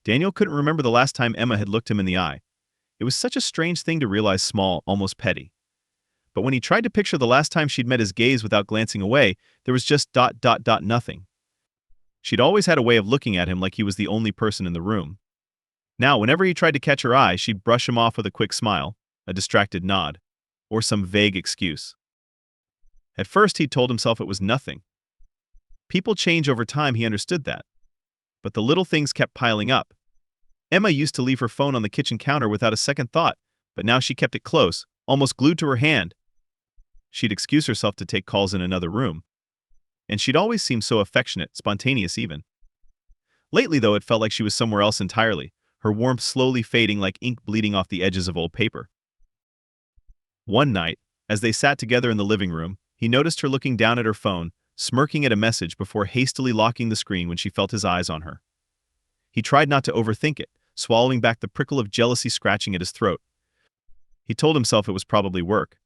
Daniel couldn't remember the last time Emma had looked him in the eye. It was such a strange thing to realize, small, almost petty. But when he tried to picture the last time she'd met his gaze without glancing away, there was just nothing. She'd always had a way of looking at him like he was the only person in the room. Now, whenever he tried to catch her eye, she'd brush him off with a quick smile, a distracted nod, or some vague excuse. At first, he'd told himself it was nothing. People change over time, he understood that. But the little things kept piling up. Emma used to leave her phone on the kitchen counter without a second thought, but now she kept it close, almost glued to her hand. She'd excuse herself to take calls in another room. And she'd always seemed so affectionate, spontaneous even. Lately, though, it felt like she was somewhere else entirely, her warmth slowly fading like ink bleeding off the edges of old paper. One night, as they sat together in the living room, he noticed her looking down at her phone, smirking at a message before hastily locking the screen when she felt his eyes on her. He tried not to overthink it, swallowing back the prickle of jealousy scratching at his throat. He told himself it was probably work.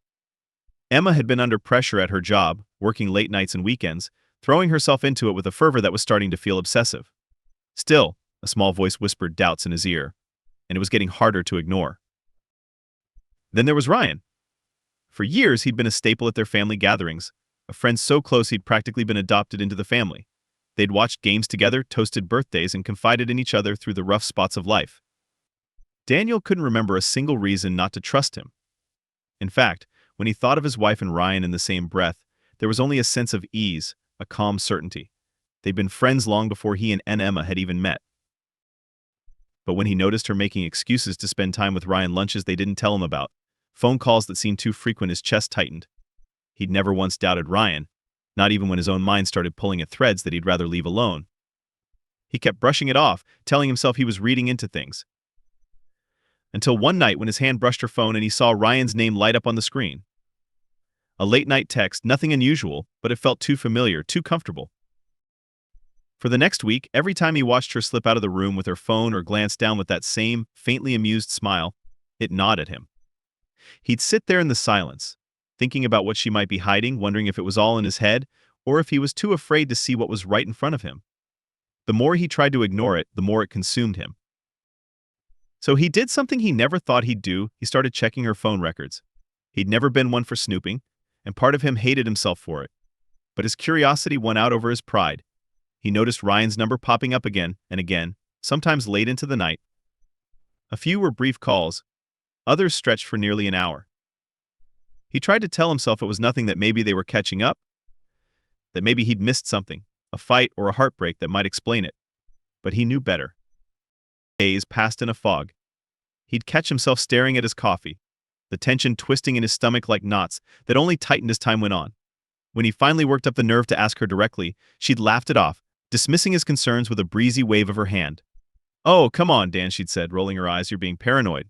Emma had been under pressure at her job, working late nights and weekends, throwing herself into it with a fervor that was starting to feel obsessive. Still, a small voice whispered doubts in his ear, and it was getting harder to ignore. Then there was Ryan. For years, he'd been a staple at their family gatherings, a friend so close he'd practically been adopted into the family. They'd watched games together, toasted birthdays, and confided in each other through the rough spots of life. Daniel couldn't remember a single reason not to trust him. In fact, when he thought of his wife and Ryan in the same breath, there was only a sense of ease, a calm certainty. They'd been friends long before he and Emma had even met. But when he noticed her making excuses to spend time with Ryan, lunches they didn't tell him about, phone calls that seemed too frequent, his chest tightened. He'd never once doubted Ryan, not even when his own mind started pulling at threads that he'd rather leave alone. He kept brushing it off, telling himself he was reading into things. Until one night when his hand brushed her phone and he saw Ryan's name light up on the screen. A late-night text, nothing unusual, but it felt too familiar, too comfortable. For the next week, every time he watched her slip out of the room with her phone or glanced down with that same, faintly amused smile, it gnawed at him. He'd sit there in the silence, thinking about what she might be hiding, wondering if it was all in his head, or if he was too afraid to see what was right in front of him. The more he tried to ignore it, the more it consumed him. So he did something he never thought he'd do. He started checking her phone records. He'd never been one for snooping, and part of him hated himself for it. But his curiosity won out over his pride. He noticed Ryan's number popping up again and again, sometimes late into the night. A few were brief calls, others stretched for nearly an hour. He tried to tell himself it was nothing, that maybe they were catching up, that maybe he'd missed something, a fight or a heartbreak that might explain it. But he knew better. Days passed in a fog. He'd catch himself staring at his coffee, the tension twisting in his stomach like knots that only tightened as time went on. When he finally worked up the nerve to ask her directly, she'd laughed it off, dismissing his concerns with a breezy wave of her hand. "Oh, come on, Dan," she'd said, rolling her eyes. "You're being paranoid.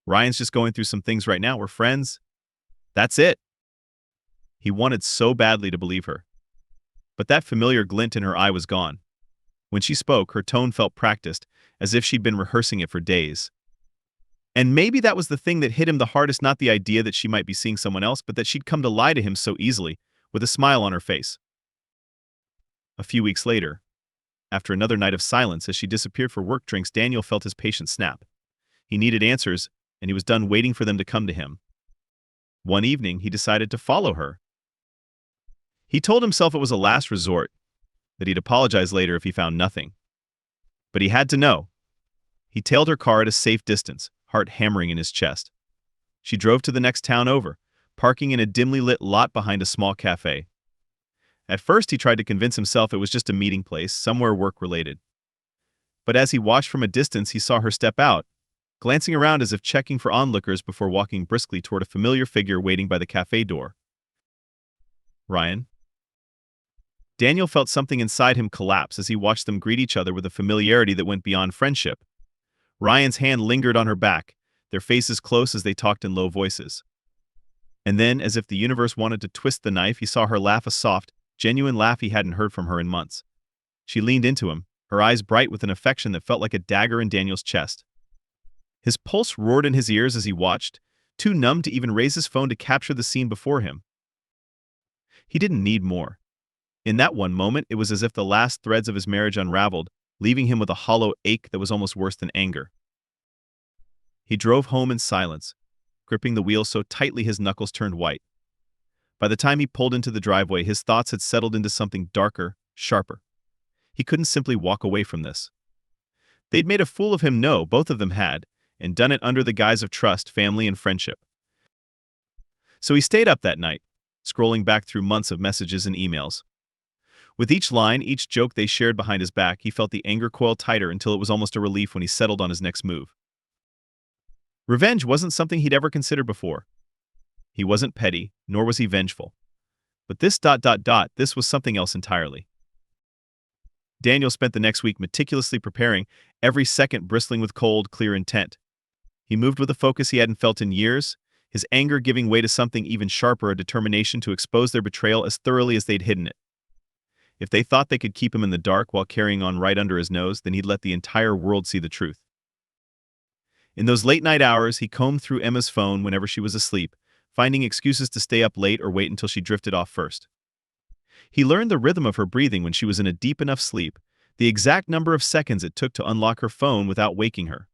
Ryan's just going through some things right now. We're friends. That's it." He wanted so badly to believe her. But that familiar glint in her eye was gone. When she spoke, her tone felt practiced, as if she'd been rehearsing it for days. And maybe that was the thing that hit him the hardest, not the idea that she might be seeing someone else, but that she'd come to lie to him so easily, with a smile on her face. A few weeks later, after another night of silence as she disappeared for work drinks, Daniel felt his patience snap. He needed answers, and he was done waiting for them to come to him. One evening, he decided to follow her. He told himself it was a last resort, that he'd apologize later if he found nothing. But he had to know. He tailed her car at a safe distance, heart hammering in his chest. She drove to the next town over, parking in a dimly lit lot behind a small cafe. At first, he tried to convince himself it was just a meeting place, somewhere work-related. But as he watched from a distance, he saw her step out, glancing around as if checking for onlookers before walking briskly toward a familiar figure waiting by the cafe door. Ryan. Daniel felt something inside him collapse as he watched them greet each other with a familiarity that went beyond friendship. Ryan's hand lingered on her back, their faces close as they talked in low voices. And then, as if the universe wanted to twist the knife, he saw her laugh, a soft, genuine laugh he hadn't heard from her in months. She leaned into him, her eyes bright with an affection that felt like a dagger in Daniel's chest. His pulse roared in his ears as he watched, too numb to even raise his phone to capture the scene before him. He didn't need more. In that one moment, it was as if the last threads of his marriage unraveled, leaving him with a hollow ache that was almost worse than anger. He drove home in silence, gripping the wheel so tightly his knuckles turned white. By the time he pulled into the driveway, his thoughts had settled into something darker, sharper. He couldn't simply walk away from this. They'd made a fool of him, no, both of them had, and done it under the guise of trust, family, and friendship. So he stayed up that night, scrolling back through months of messages and emails. With each line, each joke they shared behind his back, he felt the anger coil tighter until it was almost a relief when he settled on his next move. Revenge wasn't something he'd ever considered before. He wasn't petty, nor was he vengeful. But this was something else entirely. Daniel spent the next week meticulously preparing, every second bristling with cold, clear intent. He moved with a focus he hadn't felt in years, his anger giving way to something even sharper, a determination to expose their betrayal as thoroughly as they'd hidden it. If they thought they could keep him in the dark while carrying on right under his nose, then he'd let the entire world see the truth. In those late-night hours, he combed through Emma's phone whenever she was asleep, finding excuses to stay up late or wait until she drifted off first. He learned the rhythm of her breathing when she was in a deep enough sleep, the exact number of seconds it took to unlock her phone without waking her.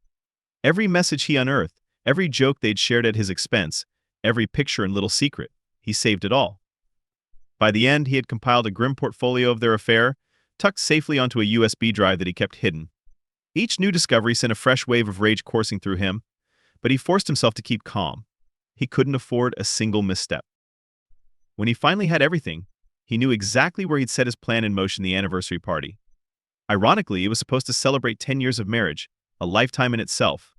Every message he unearthed, every joke they'd shared at his expense, every picture and little secret, he saved it all. By the end, he had compiled a grim portfolio of their affair, tucked safely onto a USB drive that he kept hidden. Each new discovery sent a fresh wave of rage coursing through him, but he forced himself to keep calm. He couldn't afford a single misstep. When he finally had everything, he knew exactly where he'd set his plan in motion: the anniversary party. Ironically, it was supposed to celebrate 10 years of marriage, a lifetime in itself.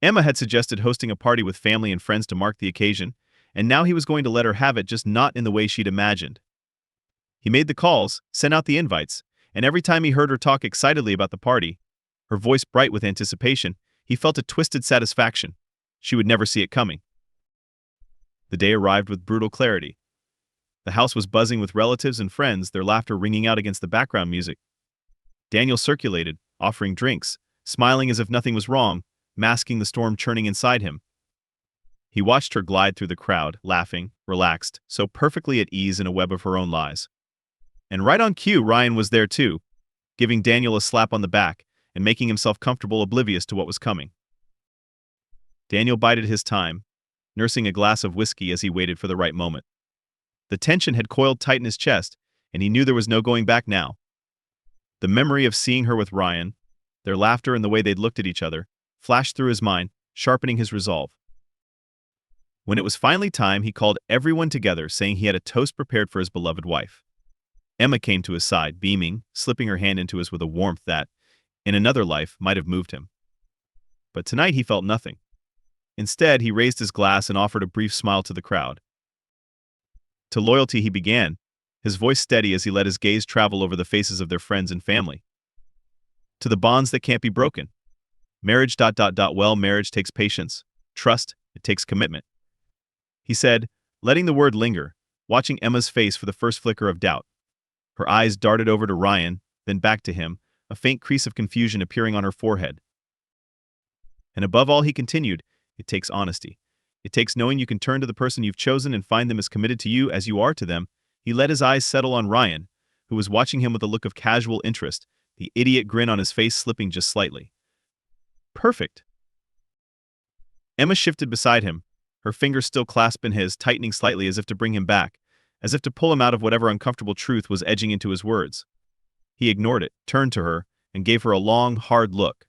Emma had suggested hosting a party with family and friends to mark the occasion, and now he was going to let her have it, just not in the way she'd imagined. He made the calls, sent out the invites, and every time he heard her talk excitedly about the party, her voice bright with anticipation, he felt a twisted satisfaction. She would never see it coming. The day arrived with brutal clarity. The house was buzzing with relatives and friends, their laughter ringing out against the background music. Daniel circulated, offering drinks, smiling as if nothing was wrong, masking the storm churning inside him. He watched her glide through the crowd, laughing, relaxed, so perfectly at ease in a web of her own lies. And right on cue, Ryan was there too, giving Daniel a slap on the back and making himself comfortable, oblivious to what was coming. Daniel bided his time, nursing a glass of whiskey as he waited for the right moment. The tension had coiled tight in his chest, and he knew there was no going back now. The memory of seeing her with Ryan, their laughter and the way they'd looked at each other, flashed through his mind, sharpening his resolve. When it was finally time, he called everyone together, saying he had a toast prepared for his beloved wife. Emma came to his side, beaming, slipping her hand into his with a warmth that, in another life, might have moved him. But tonight he felt nothing. Instead, he raised his glass and offered a brief smile to the crowd. To loyalty he began, his voice steady as he let his gaze travel over the faces of their friends and family. To the bonds that can't be broken. Marriage. Well, marriage takes patience, trust, it takes commitment. He said, letting the word linger, watching Emma's face for the first flicker of doubt. Her eyes darted over to Ryan, then back to him, a faint crease of confusion appearing on her forehead. And above all, he continued, it takes honesty. It takes knowing you can turn to the person you've chosen and find them as committed to you as you are to them. He let his eyes settle on Ryan, who was watching him with a look of casual interest, the idiot grin on his face slipping just slightly. Perfect. Emma shifted beside him, her fingers still clasped in his, tightening slightly as if to bring him back, as if to pull him out of whatever uncomfortable truth was edging into his words. He ignored it, turned to her, and gave her a long, hard look.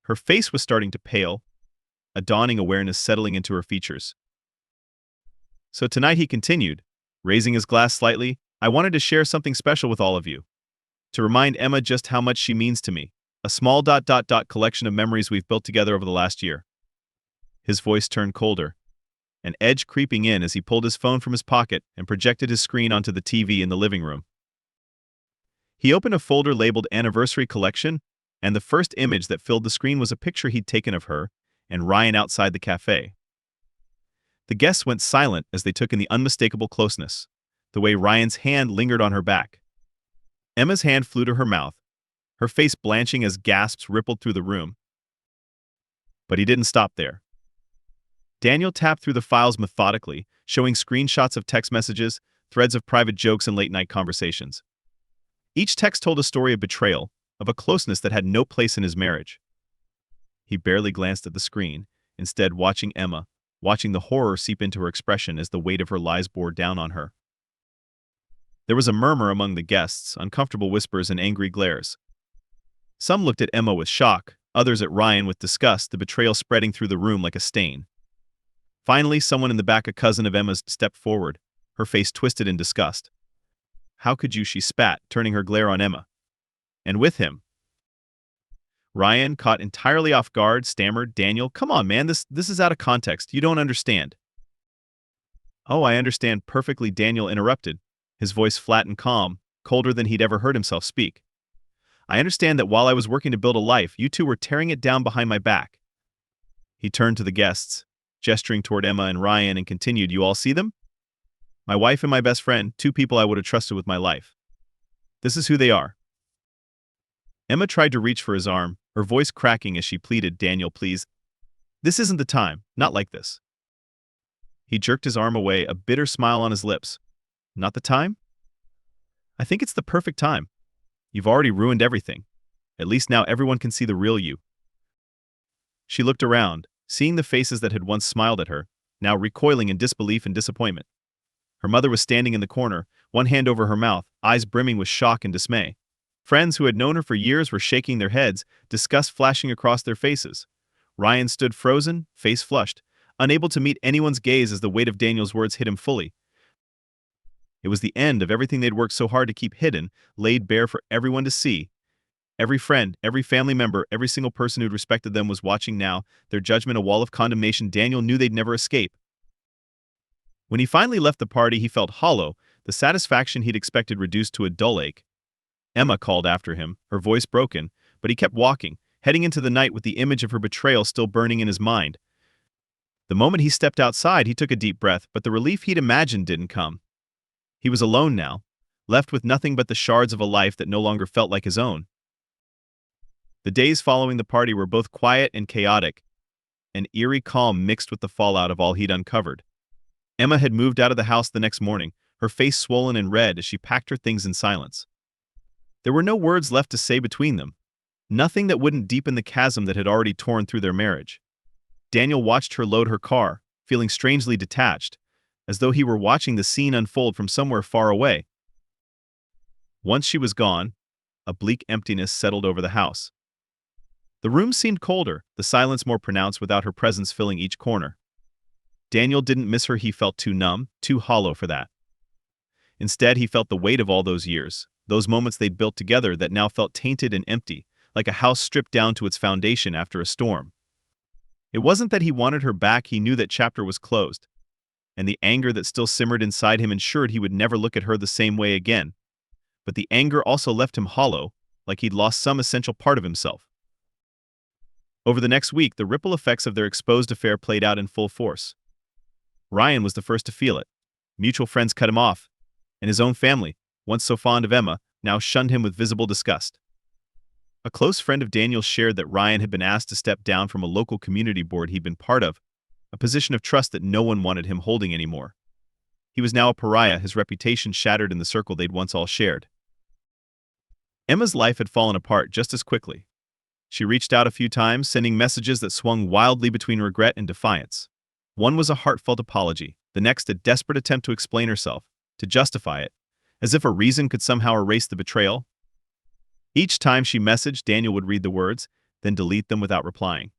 Her face was starting to pale, a dawning awareness settling into her features. So tonight, he continued, raising his glass slightly, I wanted to share something special with all of you. To remind Emma just how much she means to me. A small collection of memories we've built together over the last year. His voice turned colder, an edge creeping in as he pulled his phone from his pocket and projected his screen onto the TV in the living room. He opened a folder labeled Anniversary Collection, and the first image that filled the screen was a picture he'd taken of her and Ryan outside the cafe. The guests went silent as they took in the unmistakable closeness, the way Ryan's hand lingered on her back. Emma's hand flew to her mouth, her face blanching as gasps rippled through the room. But he didn't stop there. Daniel tapped through the files methodically, showing screenshots of text messages, threads of private jokes, and late-night conversations. Each text told a story of betrayal, of a closeness that had no place in his marriage. He barely glanced at the screen, instead watching Emma, watching the horror seep into her expression as the weight of her lies bore down on her. There was a murmur among the guests, uncomfortable whispers and angry glares. Some looked at Emma with shock, others at Ryan with disgust, the betrayal spreading through the room like a stain. Finally, someone in the back, a cousin of Emma's, stepped forward, her face twisted in disgust. "How could you?" she spat, turning her glare on Emma. "And with him." Ryan, caught entirely off guard, stammered, "Daniel, come on, man, this is out of context. You don't understand." "Oh, I understand perfectly," Daniel interrupted, his voice flat and calm, colder than he'd ever heard himself speak. "I understand that while I was working to build a life, you two were tearing it down behind my back." He turned to the guests, gesturing toward Emma and Ryan, and continued, "You all see them? My wife and my best friend, two people I would have trusted with my life. This is who they are." Emma tried to reach for his arm, her voice cracking as she pleaded, "Daniel, please. This isn't the time, not like this." He jerked his arm away, a bitter smile on his lips. "Not the time? I think it's the perfect time. You've already ruined everything. At least now everyone can see the real you." She looked around, seeing the faces that had once smiled at her, now recoiling in disbelief and disappointment. Her mother was standing in the corner, one hand over her mouth, eyes brimming with shock and dismay. Friends who had known her for years were shaking their heads, disgust flashing across their faces. Ryan stood frozen, face flushed, unable to meet anyone's gaze as the weight of Daniel's words hit him fully. It was the end of everything they'd worked so hard to keep hidden, laid bare for everyone to see. Every friend, every family member, every single person who'd respected them was watching now, their judgment a wall of condemnation Daniel knew they'd never escape. When he finally left the party, he felt hollow, the satisfaction he'd expected reduced to a dull ache. Emma called after him, her voice broken, but he kept walking, heading into the night with the image of her betrayal still burning in his mind. The moment he stepped outside, he took a deep breath, but the relief he'd imagined didn't come. He was alone now, left with nothing but the shards of a life that no longer felt like his own. The days following the party were both quiet and chaotic, an eerie calm mixed with the fallout of all he'd uncovered. Emma had moved out of the house the next morning, her face swollen and red as she packed her things in silence. There were no words left to say between them, nothing that wouldn't deepen the chasm that had already torn through their marriage. Daniel watched her load her car, feeling strangely detached, as though he were watching the scene unfold from somewhere far away. Once she was gone, a bleak emptiness settled over the house. The room seemed colder, the silence more pronounced without her presence filling each corner. Daniel didn't miss her, he felt too numb, too hollow for that. Instead, he felt the weight of all those years, those moments they'd built together that now felt tainted and empty, like a house stripped down to its foundation after a storm. It wasn't that he wanted her back, he knew that chapter was closed, and the anger that still simmered inside him ensured he would never look at her the same way again. But the anger also left him hollow, like he'd lost some essential part of himself. Over the next week, the ripple effects of their exposed affair played out in full force. Ryan was the first to feel it. Mutual friends cut him off, and his own family, once so fond of Emma, now shunned him with visible disgust. A close friend of Daniel's shared that Ryan had been asked to step down from a local community board he'd been part of, a position of trust that no one wanted him holding anymore. He was now a pariah, his reputation shattered in the circle they'd once all shared. Emma's life had fallen apart just as quickly. She reached out a few times, sending messages that swung wildly between regret and defiance. One was a heartfelt apology, the next a desperate attempt to explain herself, to justify it, as if a reason could somehow erase the betrayal. Each time she messaged, Daniel would read the words, then delete them without replying.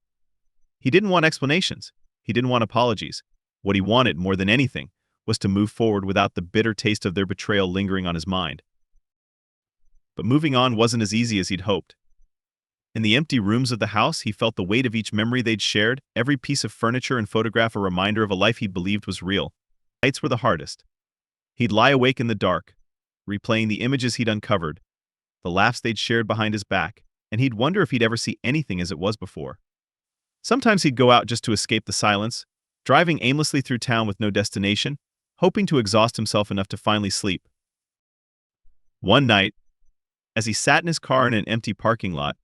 He didn't want explanations. He didn't want apologies. What he wanted, more than anything, was to move forward without the bitter taste of their betrayal lingering on his mind. But moving on wasn't as easy as he'd hoped. In the empty rooms of the house, he felt the weight of each memory they'd shared, every piece of furniture and photograph a reminder of a life he believed was real. Nights were the hardest. He'd lie awake in the dark, replaying the images he'd uncovered, the laughs they'd shared behind his back, and he'd wonder if he'd ever see anything as it was before. Sometimes he'd go out just to escape the silence, driving aimlessly through town with no destination, hoping to exhaust himself enough to finally sleep. One night, as he sat in his car in an empty parking lot,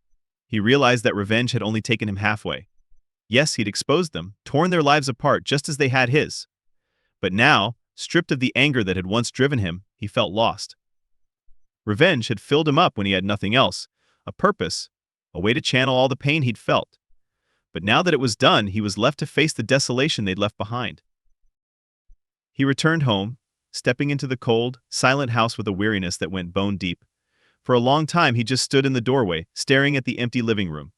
he realized that revenge had only taken him halfway. Yes, he'd exposed them, torn their lives apart just as they had his. But now, stripped of the anger that had once driven him, he felt lost. Revenge had filled him up when he had nothing else, a purpose, a way to channel all the pain he'd felt. But now that it was done, he was left to face the desolation they'd left behind. He returned home, stepping into the cold, silent house with a weariness that went bone deep. For a long time, he just stood in the doorway, staring at the empty living room.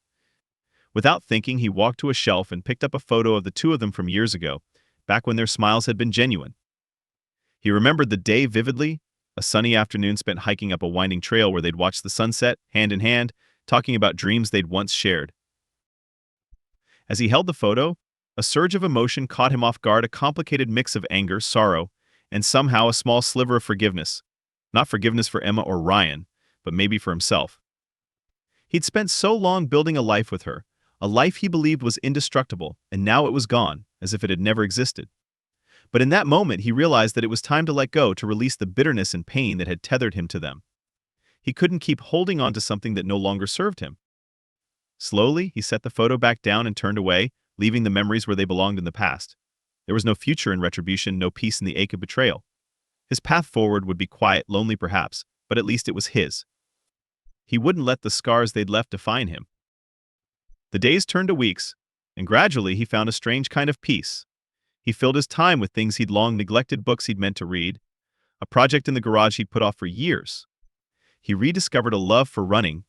Without thinking, he walked to a shelf and picked up a photo of the two of them from years ago, back when their smiles had been genuine. He remembered the day vividly, a sunny afternoon spent hiking up a winding trail where they'd watched the sunset, hand in hand, talking about dreams they'd once shared. As he held the photo, a surge of emotion caught him off guard, a complicated mix of anger, sorrow, and somehow a small sliver of forgiveness. Not forgiveness for Emma or Ryan, but maybe for himself. He'd spent so long building a life with her, a life he believed was indestructible, and now it was gone, as if it had never existed. But in that moment, he realized that it was time to let go, to release the bitterness and pain that had tethered him to them. He couldn't keep holding on to something that no longer served him. Slowly, he set the photo back down and turned away, leaving the memories where they belonged in the past. There was no future in retribution, no peace in the ache of betrayal. His path forward would be quiet, lonely perhaps, but at least it was his. He wouldn't let the scars they'd left define him. The days turned to weeks, and gradually he found a strange kind of peace. He filled his time with things he'd long neglected, books he'd meant to read, a project in the garage he'd put off for years. He rediscovered a love for running,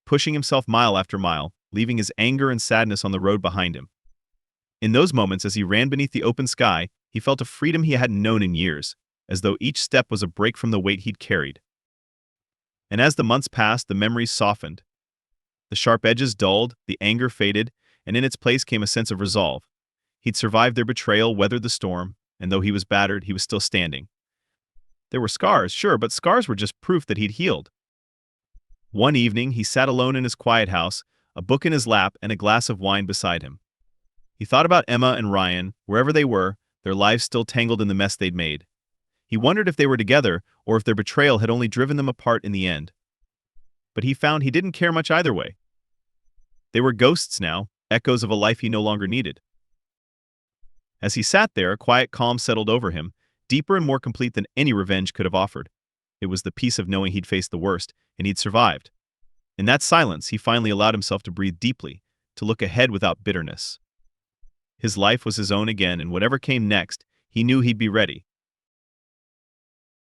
pushing himself mile after mile, leaving his anger and sadness on the road behind him. In those moments, as he ran beneath the open sky, he felt a freedom he hadn't known in years, as though each step was a break from the weight he'd carried. And as the months passed, the memories softened. The sharp edges dulled, the anger faded, and in its place came a sense of resolve. He'd survived their betrayal, weathered the storm, and though he was battered, he was still standing. There were scars, sure, but scars were just proof that he'd healed. One evening, he sat alone in his quiet house, a book in his lap and a glass of wine beside him. He thought about Emma and Ryan, wherever they were, their lives still tangled in the mess they'd made. He wondered if they were together or if their betrayal had only driven them apart in the end. But he found he didn't care much either way. They were ghosts now, echoes of a life he no longer needed. As he sat there, a quiet calm settled over him, deeper and more complete than any revenge could have offered. It was the peace of knowing he'd faced the worst, and he'd survived. In that silence, he finally allowed himself to breathe deeply, to look ahead without bitterness. His life was his own again, and whatever came next, he knew he'd be ready.